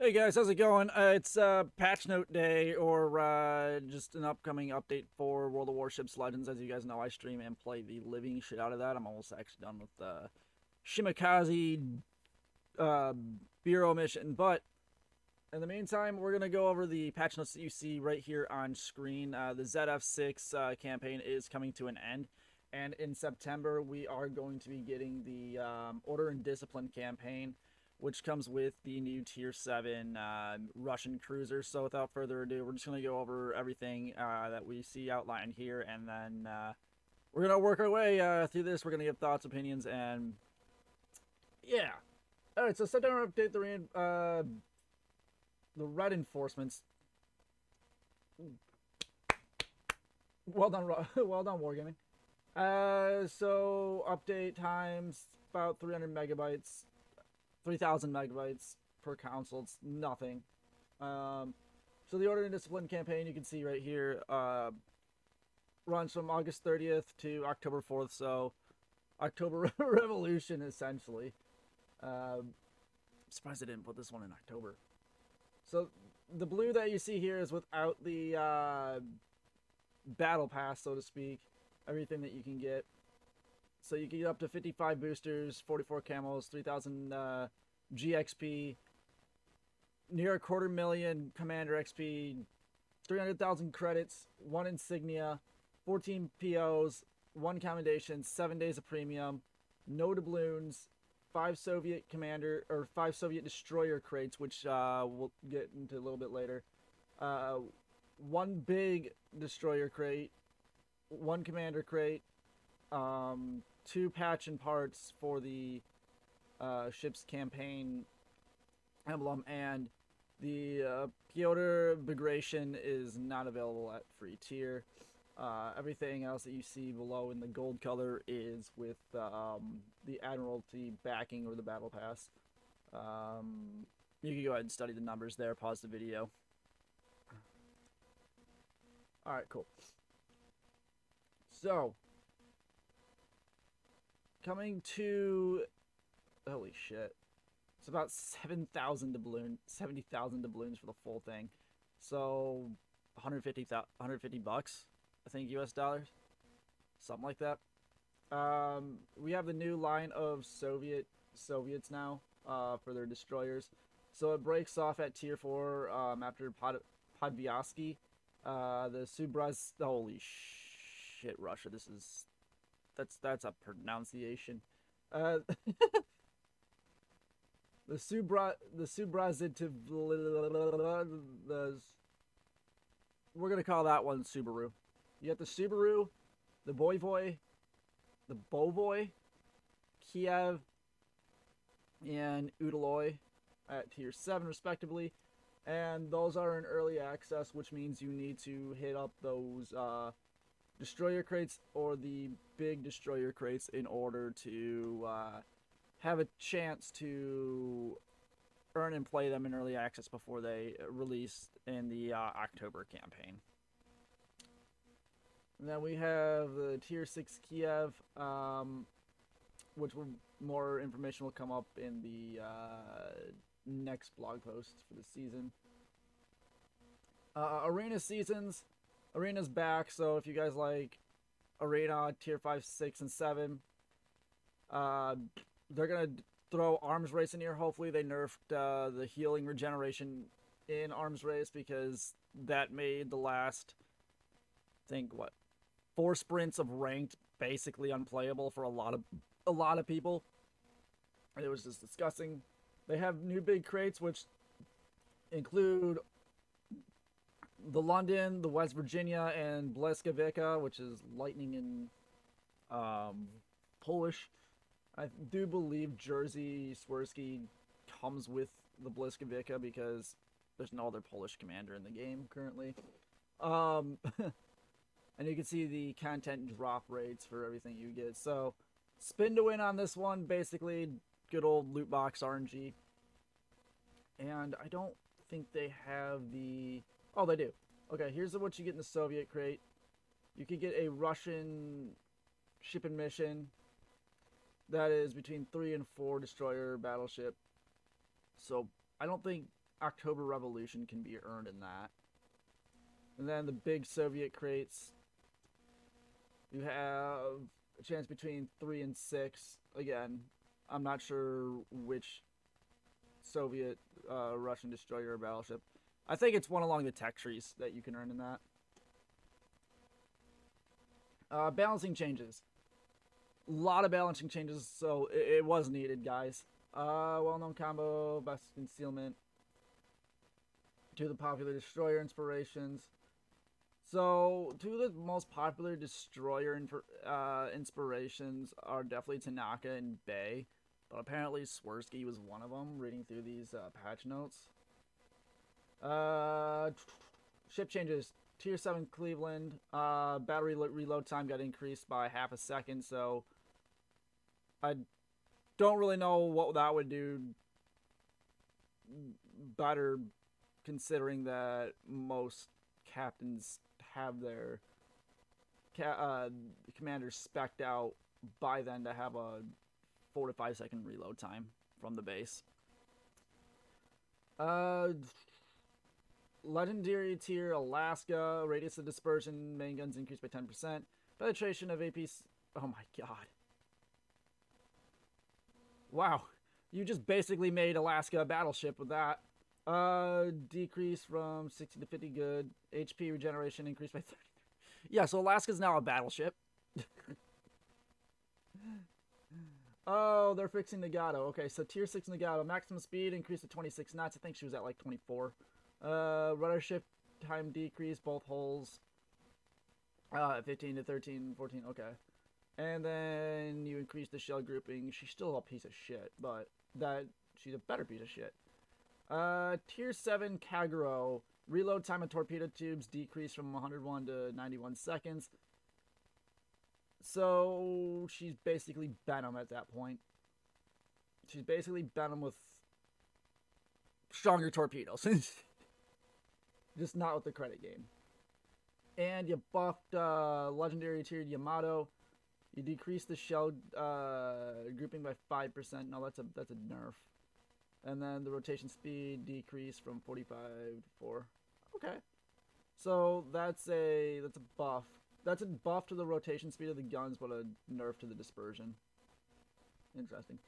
Hey guys, how's it going? It's patch note day, or just an upcoming update for World of Warships Legends. As you guys know, I stream and play the living shit out of that. I'm almost actually done with the Shimakaze uh, Bureau mission. But in the meantime, we're gonna go over the patch notes that you see right here on screen. The ZF6 campaign is coming to an end, and in September we are going to be getting the Order and Discipline campaign, which comes with the new Tier 7 Russian cruiser. So without further ado, we're just going to go over everything that we see outlined here, and then we're going to work our way through this. We're going to give thoughts, opinions, and yeah. Alright, so September update, the red enforcements. Well done, well done, Wargaming. So update times about 300 megabytes, 3,000 megabytes per console. It's nothing. So the Order and Discipline campaign, you can see right here, runs from August 30th to October 4th. So October Revolution, essentially. I'm surprised they didn't put this one in October. So the blue that you see here is without the battle pass, so to speak. Everything that you can get. So you can get up to 55 boosters, 44 camos, 3,000 GXP, near 250,000 Commander XP, 300,000 credits, 1 insignia, 14 POs, 1 commendation, 7 days of premium, no doubloons, 5 Soviet commander or 5 Soviet destroyer crates, which we'll get into a little bit later. 1 big destroyer crate, 1 commander crate, 2 patch and parts for the ship's campaign emblem, and the Piotr Bagration is not available at free tier. Everything else that you see below in the gold color is with the Admiralty backing or the battle pass. You can go ahead and study the numbers there, pause the video. Alright, cool. So, coming to, holy shit, it's about 7,000 doubloons, 70,000 doubloons for the full thing. So 150 bucks, I think, US dollars, something like that. We have the new line of Soviets now for their destroyers. So it breaks off at tier 4 after Podvyasky. The Subraz, holy shit, Russia, this is, that's a pronunciation. The Subrazitiv, we're gonna call that one Subaru. You got the Subaru, the Boyvoy, the Bovoy, Kiev, and Udaloy at tier 7 respectively, and those are in early access, which means you need to hit up those destroyer crates or the big destroyer crates in order to have a chance to earn and play them in early access before they release in the October campaign. And then we have the tier 6 Kiev, which will, more information will come up in the next blog post for the season. Arena seasons. Arena's back, so if you guys like Arena tier 5, 6, and 7, they're gonna throw arms race in here. Hopefully they nerfed the healing regeneration in arms race, because that made the last, I think, what, 4 sprints of ranked basically unplayable for a lot of people. It was just disgusting. They have new big crates, which include the London, the West Virginia, and Błyskawica, which is lightning in Polish. I do believe Jerzy Swirsky comes with the Błyskawica, because there's no other Polish commander in the game currently. And you can see the content drop rates for everything you get. So, spin to win on this one, basically good old loot box RNG. And I don't think they have the... Oh, they do. Okay, here's what you get in the Soviet crate. You could get a Russian shipping mission that is between 3 and 4 destroyer battleship. So I don't think October Revolution can be earned in that. And then the big Soviet crates, you have a chance between 3 and 6. Again, I'm not sure which Soviet, Russian destroyer or battleship. I think it's one along the tech trees that you can earn in that. Balancing changes. A lot of balancing changes, so it was needed, guys. Well-known combo, best concealment. To the popular destroyer inspirations. So, two of the most popular destroyer inspirations are definitely Tanaka and Bay. But apparently Swirsky was one of them, reading through these patch notes. Ship changes. Tier 7 Cleveland. Battery reload time got increased by half a second, so I don't really know what that would do better, considering that most captains have their commanders spec'd out by then to have a 4 to 5 second reload time from the base. Legendary tier Alaska, radius of dispersion, main guns increased by 10%. Penetration of APs. Oh my god. Wow. You just basically made Alaska a battleship with that. Decrease from 60 to 50, good. HP regeneration increased by 30. Yeah, so Alaska's now a battleship. Oh, they're fixing Nagato. Okay, so tier 6 Nagato. Maximum speed increased to 26 knots. I think she was at like 24. Rudder shift time decrease, both hulls. 15 to 13, 14, okay. And then you increase the shell grouping. She's still a piece of shit, but she's a better piece of shit. Tier 7 Kagero. Reload time of torpedo tubes decreased from 101 to 91 seconds. So she's basically Venom at that point. She's basically Venom with stronger torpedoes. Just not with the credit game. And you buffed legendary tier Yamato. You decreased the shell grouping by 5%. No, that's a nerf. And then the rotation speed decreased from 45 to 4. Okay. So that's a buff. That's a buff to the rotation speed of the guns, but a nerf to the dispersion. Interesting.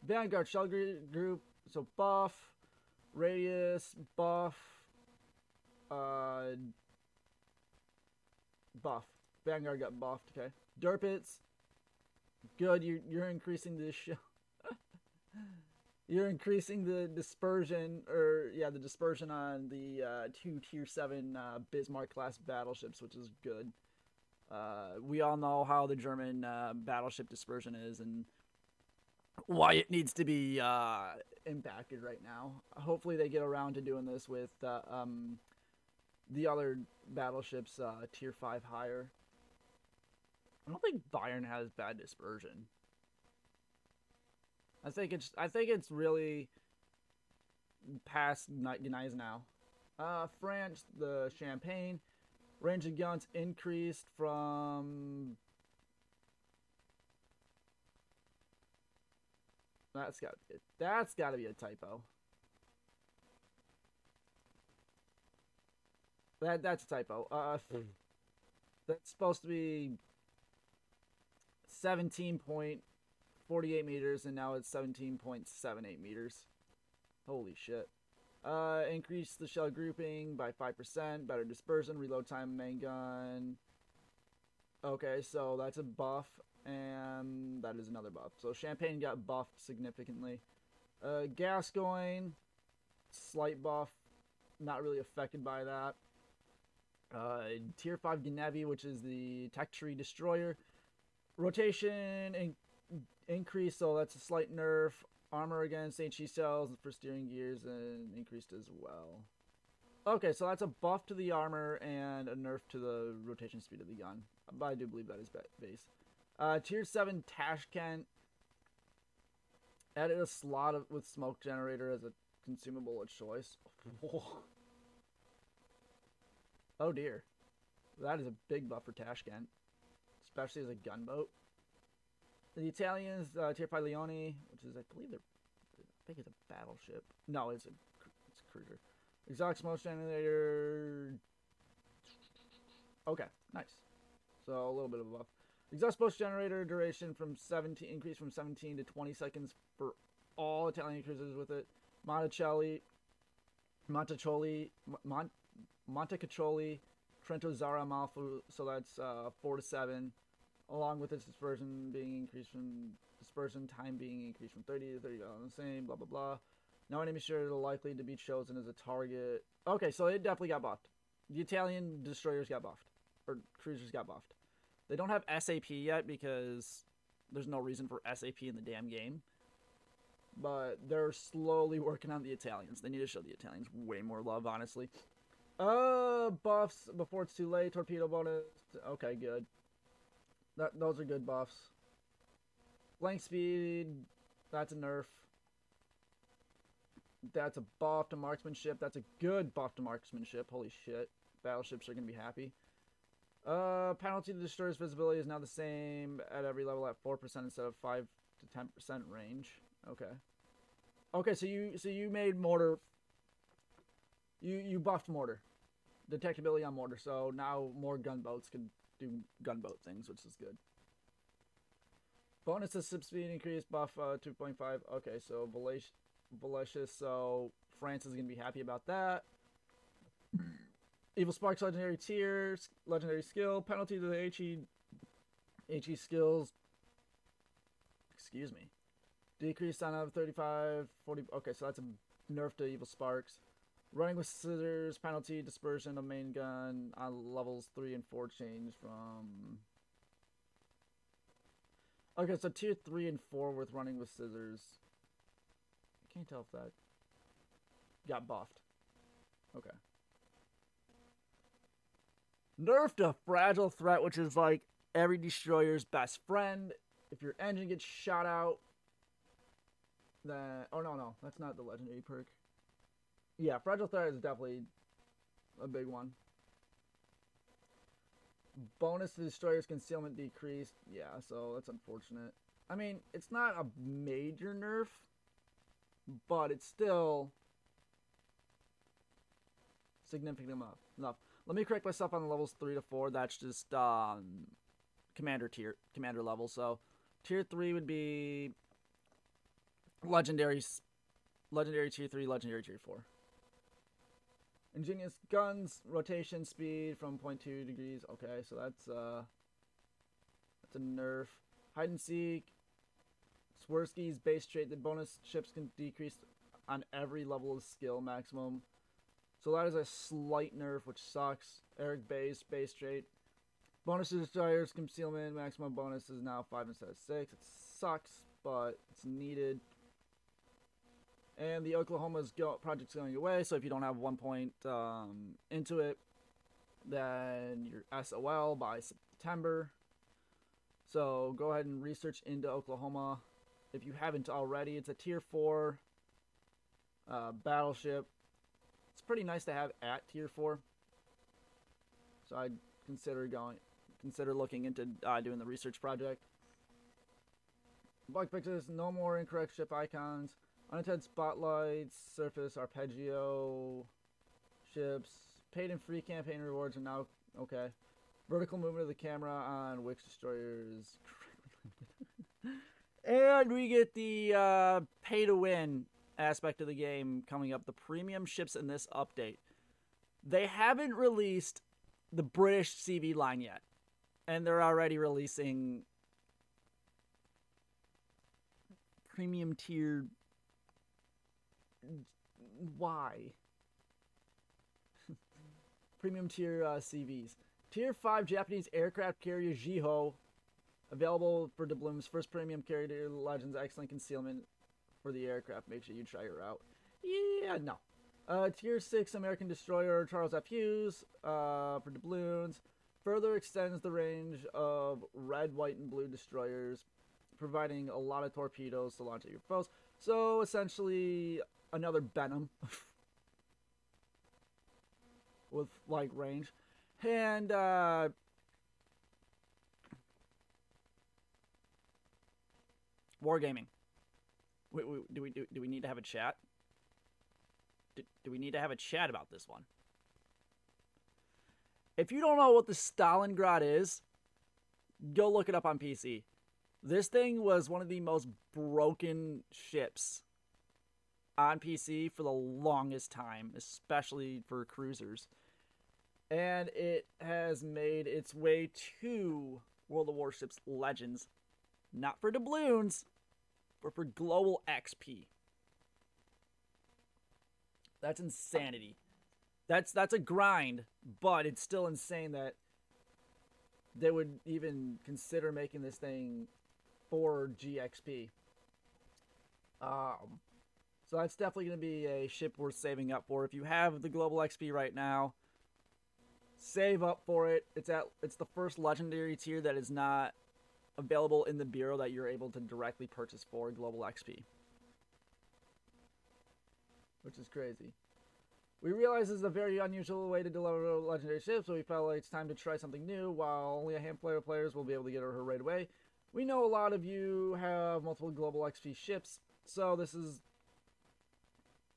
Vanguard shell group. So buff. Radius. Buff. Buff. Vanguard got buffed. Okay. Derpits. Good. You're increasing the shell. You're increasing the dispersion, the dispersion on the 2 tier 7 Bismarck class battleships, which is good. We all know how the German battleship dispersion is and why it needs to be impacted right now. Hopefully they get around to doing this with the other battleships tier 5 higher. I don't think Bayern has bad dispersion. I think it's really past Guys now. France, the Champagne. Range of guns increased from... That's gotta be a typo. That's a typo. That's supposed to be 17.48 meters, and now it's 17.78 meters. Holy shit. Increase the shell grouping by 5%, better dispersion, reload time, main gun. Okay, so that's a buff, and that is another buff. So Champagne got buffed significantly. Gascoigne, slight buff, not really affected by that. Tier 5 Genevi, which is the tech tree destroyer. Rotation increase, so that's a slight nerf. Armor against HE cells for steering gears and increased as well. Okay, so that's a buff to the armor and a nerf to the rotation speed of the gun. But I do believe that is base. Tier 7 Tashkent added a slot with smoke generator as a consumable of choice. Oh dear. That is a big buff for Tashkent, especially as a gunboat. The Italians, Tier 5 Leone, which is, I think it's a battleship. No, it's a cruiser. Exotic smoke generator. Okay, nice. So a little bit of a buff. Exhaust smoke generator duration from 17 increased from 17 to 20 seconds for all Italian cruisers with it. Monticelli, Monteccholi, Monteccholi, Trento Zara Amalfi. So that's 4 to 7, along with its dispersion being increased from dispersion time being increased from 30 to 30 on the same. Blah blah blah. No enemy share likely to be chosen as a target. Okay, so it definitely got buffed. The Italian destroyers got buffed, or cruisers got buffed. They don't have SAP yet because there's no reason for SAP in the damn game. But they're slowly working on the Italians. They need to show the Italians way more love, honestly. Buffs before it's too late. Torpedo bonus. Okay, good. Those are good buffs. Blank speed. That's a nerf. That's a buff to marksmanship. That's a good buff to marksmanship. Holy shit. Battleships are going to be happy. Penalty to destroyer's visibility is now the same at every level at 4% instead of 5 to 10% range. Okay. Okay, so you made mortar. You buffed mortar. Detectability on mortar. So now more gunboats can do gunboat things, which is good. Bonus to ship speed increase buff 2.5. Okay, so Valetius, so France is going to be happy about that. Evil Sparks legendary tiers, legendary skill, penalty to the HE skills. Excuse me. Decrease on of 35, 40. Okay, so that's a nerf to Evil Sparks. Running with scissors, penalty, dispersion of main gun on levels 3 and 4 change from. Okay, so tier 3 and 4 with running with scissors. I can't tell if that got buffed. Okay. Nerf to fragile threat, which is like every destroyer's best friend. If your engine gets shot out, then... Oh, no. That's not the legendary perk. Yeah, fragile threat is definitely a big one. Bonus to destroyer's concealment decreased. Yeah, so that's unfortunate. I mean, it's not a major nerf, but it's still significant enough. Let me correct myself on the levels 3 to 4. That's just commander level. So tier 3 would be legendary tier 3, legendary tier 4. Ingenious guns, rotation speed from 0.2 degrees. Okay, so that's a nerf. Hide and seek. Swirsky's base trait. The bonus ships can decrease on every level of skill maximum. So that is a slight nerf, which sucks. Eric base trait. Bonus to destroyers concealment. Maximum bonus is now 5 instead of 6. It sucks, but it's needed. And the Oklahoma's project's going away, so if you don't have 1 point into it, then you're SOL by September. So go ahead and research into Oklahoma if you haven't already. It's a tier 4 battleship. It's pretty nice to have at tier 4. So I'd consider looking into doing the research project. Bug fixes, no more incorrect ship icons. Unattended spotlights, surface, arpeggio, ships, paid and free campaign rewards are now okay. Vertical movement of the camera on Wix destroyers. And we get the pay to win aspect of the game coming up. The premium ships in this update. They haven't released the British CV line yet. And they're already releasing premium tier. Why? Premium tier CVs. Tier 5 Japanese aircraft carrier Jiho. Available for doubloons. First premium carrier Legends. Excellent concealment for the aircraft. Make sure you try her out. Yeah, no. Tier 6 American destroyer Charles F. Hughes for doubloons. Further extends the range of red, white, and blue destroyers, providing a lot of torpedoes to launch at your foes. So essentially another Benham with like range. And Wargaming. Do we need to have a chat? do we need to have a chat about this one? If you don't know what the Stalingrad is, go look it up on PC. This thing was one of the most broken ships on PC for the longest time, especially for cruisers. And it has made its way to World of Warships Legends. Not for doubloons, but for global XP. That's insanity. That's a grind, but it's still insane that they would even consider making this thing for GXP. So that's definitely going to be a ship worth saving up for. If you have the global XP right now, save up for it. It's the first legendary tier that is not available in the bureau that you're able to directly purchase for global XP, which is crazy. We realize this is a very unusual way to deliver legendary ships, so we felt like it's time to try something new. While only a handful of players will be able to get her right away, we know a lot of you have multiple global XP ships, so this is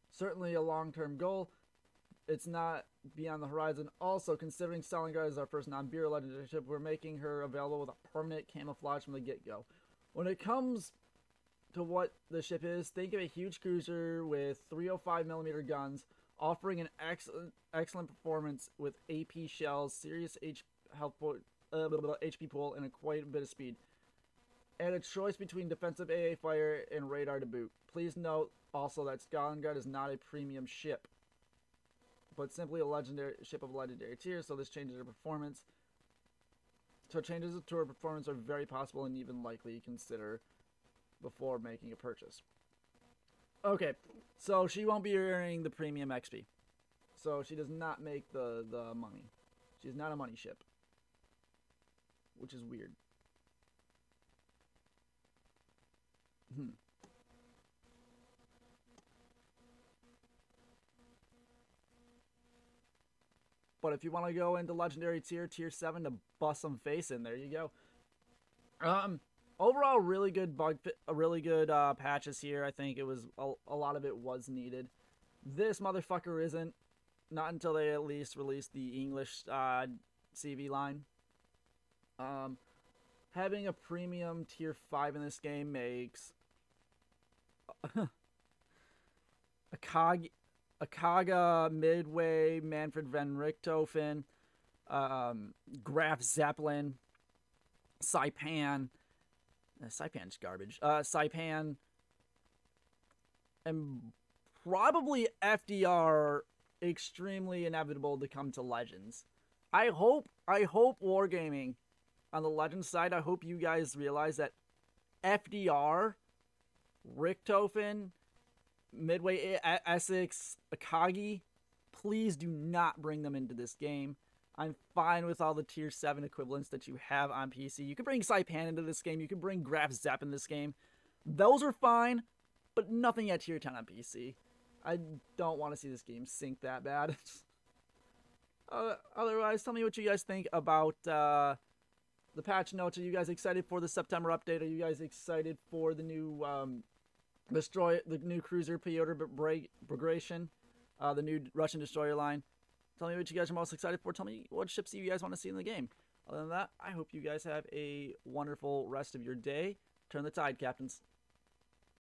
certainly a long-term goal. It's not beyond the horizon. Also, considering Stalingrad is our first non-bureau legendary ship, we're making her available with a permanent camouflage from the get-go. When it comes to what the ship is, think of a huge cruiser with 305mm guns, offering an excellent performance with AP shells, serious HP pool, and quite a bit of speed. And a choice between defensive AA fire and radar to boot. Please note also that Stalingrad is not a premium ship, but simply a legendary ship of legendary tier, so this changes her performance. So changes to her performance are very possible and even likely to consider before making a purchase. Okay, so she won't be earning the premium XP. So she does not make the money. She's not a money ship, which is weird. But if you want to go into legendary tier 7 to bust some face in, there you go. Overall, really good patches here. I think it was a lot of it was needed. This motherfucker isn't. Not until they at least release the English CV line. Having a premium tier 5 in this game makes Akaga, Midway, Manfred van Richthofen, Graf Zeppelin, Saipan. Saipan's garbage. Saipan, and probably FDR extremely inevitable to come to Legends. I hope Wargaming on the Legends side, I hope you guys realize that FDR, Richthofen, Midway, Essex, Akagi, please do not bring them into this game. I'm fine with all the tier 7 equivalents that you have on PC. You can bring Saipan into this game. You can bring Graf Zepp in this game. Those are fine, but nothing at tier 10 on PC. I don't want to see this game sink that bad. Otherwise, tell me what you guys think about the patch notes. Are you guys excited for the September update? Are you guys excited for the new the new cruiser Pyotr Bagration, the new Russian destroyer line? Tell me what you guys are most excited for. Tell me what ships you guys want to see in the game. Other than that, I hope you guys have a wonderful rest of your day. Turn the tide, Captains.